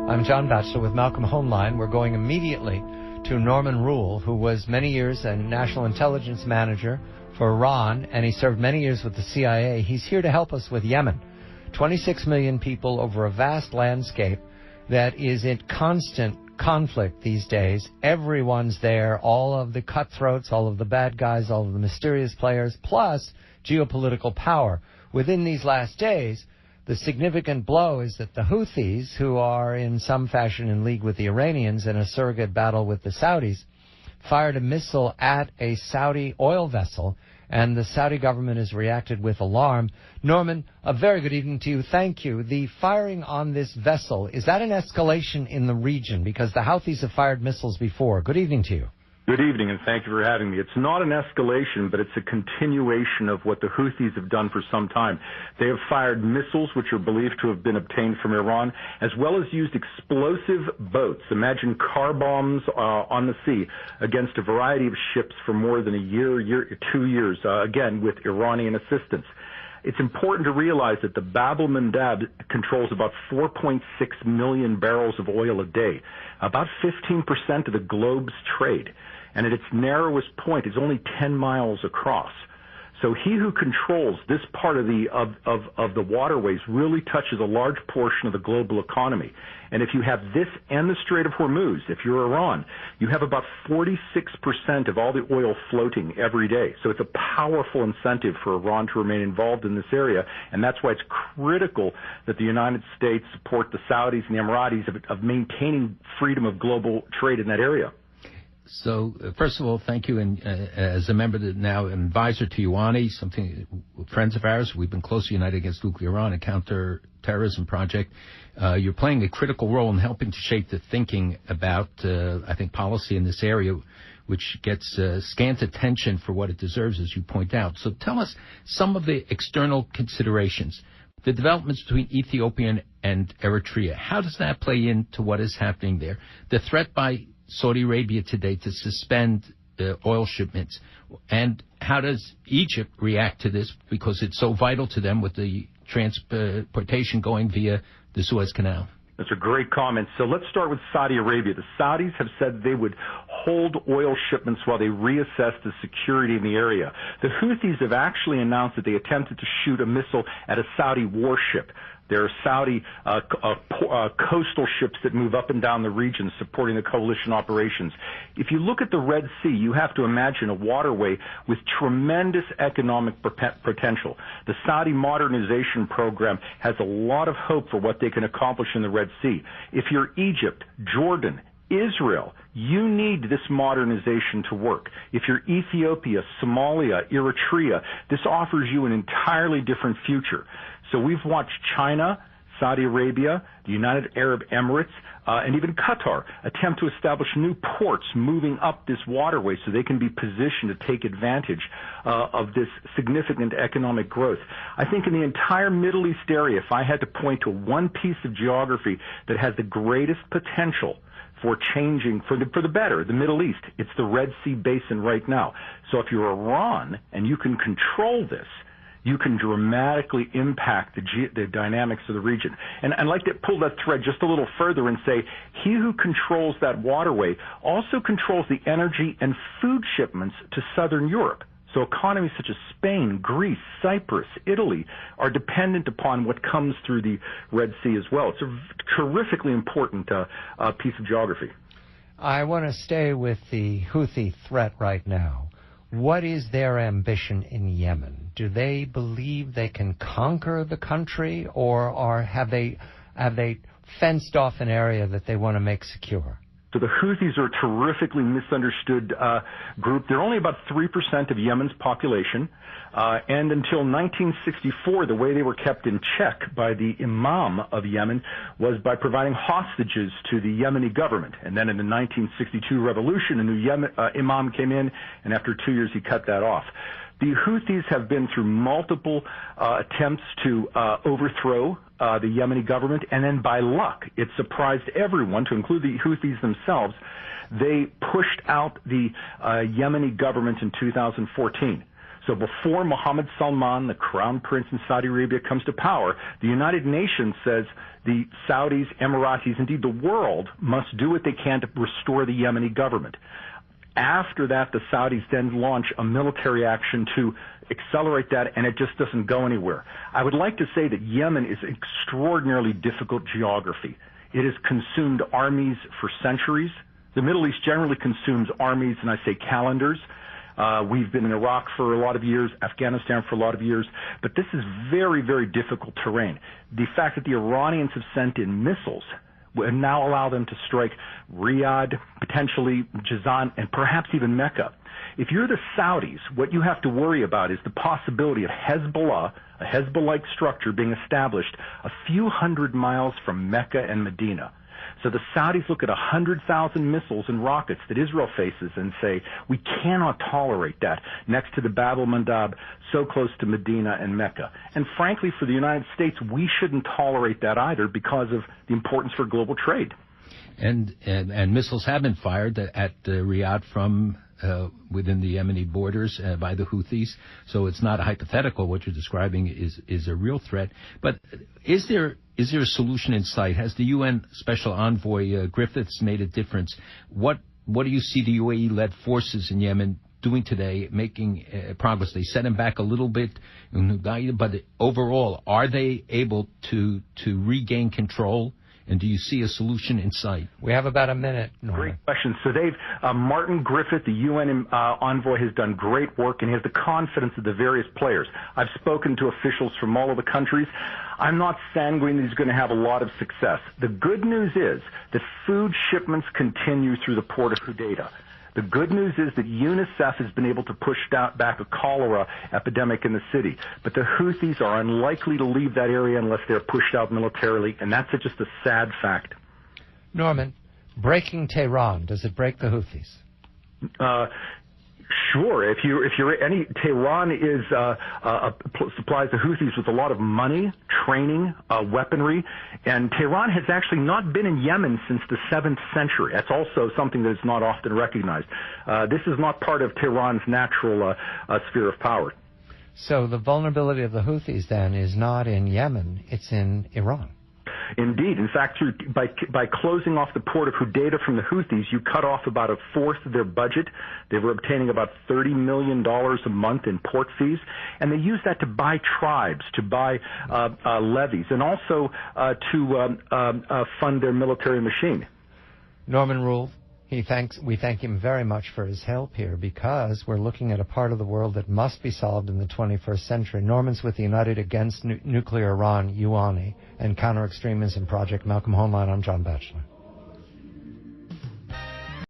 I'm John Batchelor with Malcolm Honlein. We're going immediately to Norman Roule, who was many years a national intelligence manager for Iran, and he served many years with the CIA. He's here to help us with Yemen. 26 million people over a vast landscape that is in constant conflict these days. Everyone's there, all of the cutthroats, all of the bad guys, all of the mysterious players, plus geopolitical power. Within these last days, the significant blow is that the Houthis, who are in some fashion in league with the Iranians in a surrogate battle with the Saudis, fired a missile at a Saudi oil vessel, and the Saudi government has reacted with alarm. Norman, a very good evening to you. Thank you. The firing on this vessel, is that an escalation in the region? Because the Houthis have fired missiles before. Good evening to you. Good evening, and thank you for having me. It's not an escalation, but it's a continuation of what the Houthis have done for some time. They have fired missiles, which are believed to have been obtained from Iran, as well as used explosive boats. Imagine car bombs on the sea against a variety of ships for more than a year, 2 years, again, with Iranian assistance. It's important to realize that the Bab el-Mandab controls about 4.6 million barrels of oil a day, about 15% of the globe's trade. And at its narrowest point, it's only 10 miles across. So he who controls this part of the waterways really touches a large portion of the global economy. And if you have this and the Strait of Hormuz, if you're Iran, you have about 46% of all the oil floating every day. So it's a powerful incentive for Iran to remain involved in this area, and that's why it's critical that the United States support the Saudis and the Emiratis of maintaining freedom of global trade in that area. So, first of all, thank you. And as a member now, an advisor to UANI, friends of ours, we've been closely united against nuclear Iran and counter-terrorism project. You're playing a critical role in helping to shape the thinking about, I think, policy in this area, which gets scant attention for what it deserves, as you point out. So tell us some of the external considerations. The developments between Ethiopia and Eritrea, how does that play into what is happening there? The threat by Saudi Arabia today to suspend oil shipments, and how does Egypt react to this, because it's so vital to them with the transportation going via the Suez Canal? That's a great comment. So let's start with Saudi Arabia. The Saudis have said they would hold oil shipments while they reassess the security in the area. The Houthis have actually announced that they attempted to shoot a missile at a Saudi warship. There are Saudi coastal ships that move up and down the region supporting the coalition operations. If you look at the Red Sea, you have to imagine a waterway with tremendous economic potential. The Saudi modernization program has a lot of hope for what they can accomplish in the Red Sea. If you're Egypt, Jordan, Israel, you need this modernization to work. If you're Ethiopia, Somalia, Eritrea, this offers you an entirely different future. So we've watched China, Saudi Arabia, the United Arab Emirates, and even Qatar attempt to establish new ports moving up this waterway so they can be positioned to take advantage of this significant economic growth. I think in the entire Middle East area, if I had to point to one piece of geography that has the greatest potential for changing for the better, the Middle East, it's the Red Sea Basin right now. So if you're Iran and you can control this, you can dramatically impact the dynamics of the region. And I'd like to pull that thread just a little further and say, he who controls that waterway also controls the energy and food shipments to southern Europe. So economies such as Spain, Greece, Cyprus, Italy are dependent upon what comes through the Red Sea as well. It's a terrifically important piece of geography. I want to stay with the Houthi threat right now. What is their ambition in Yemen? Do they believe they can conquer the country, or have they fenced off an area that they want to make secure? So the Houthis are a terrifically misunderstood group. They're only about 3% of Yemen's population. And until 1964, the way they were kept in check by the Imam of Yemen was by providing hostages to the Yemeni government. And then in the 1962 revolution, a new Imam came in, and after 2 years, he cut that off. The Houthis have been through multiple attempts to overthrow the Yemeni government, and then by luck, it surprised everyone, to include the Houthis themselves. They pushed out the Yemeni government in 2014. So before Mohammed Salman, the crown prince in Saudi Arabia, comes to power, the United Nations says the Saudis, Emiratis, indeed the world, must do what they can to restore the Yemeni government. After that, the Saudis then launch a military action to accelerate that, and it just doesn't go anywhere. I would like to say that Yemen is extraordinarily difficult geography. It has consumed armies for centuries. The Middle East generally consumes armies, and I say calendars. We've been in Iraq for a lot of years, Afghanistan for a lot of years, but this is very, very difficult terrain. The fact that the Iranians have sent in missiles will now allow them to strike Riyadh, potentially Jazan, and perhaps even Mecca. If you're the Saudis, what you have to worry about is the possibility of Hezbollah, a Hezbollah-like structure, being established a few hundred miles from Mecca and Medina. So the Saudis look at 100,000 missiles and rockets that Israel faces and say, we cannot tolerate that next to the Bab el-Mandab, so close to Medina and Mecca. And frankly, for the United States, we shouldn't tolerate that either because of the importance for global trade. And missiles have been fired at Riyadh from within the Yemeni borders by the Houthis. So it's not hypothetical. What you're describing is a real threat. But is there a solution in sight? Has the UN Special Envoy Griffiths made a difference? What do you see the UAE-led forces in Yemen doing today, making progress? They set him back a little bit, but overall, are they able to regain control? And do you see a solution in sight? We have about a minute, Norman. Great question. So Martin Griffith, the UN envoy, has done great work, and he has the confidence of the various players. I've spoken to officials from all of the countries. I'm not sanguine that he's going to have a lot of success. The good news is that food shipments continue through the port of Hodeidah. The good news is that UNICEF has been able to push back a cholera epidemic in the city. But the Houthis are unlikely to leave that area unless they're pushed out militarily, and that's just a sad fact. Norman, breaking Tehran, does it break the Houthis? Sure. If you're Tehran supplies the Houthis with a lot of money, training, weaponry, and Tehran has actually not been in Yemen since the 7th century. That's also something that is not often recognized. This is not part of Tehran's natural sphere of power. So the vulnerability of the Houthis then is not in Yemen; it's in Iran. Indeed. In fact, by closing off the port of Hodeidah from the Houthis, you cut off about a fourth of their budget. They were obtaining about $30 million a month in port fees, and they used that to buy tribes, to buy levies, and also to fund their military machine. Norman Roule, we thank him very much for his help here, because we're looking at a part of the world that must be solved in the 21st century. Norman's with the United Against Nuclear Iran, UANI, and Counter-Extremism Project. Malcolm Honlein, I'm John Batchelor.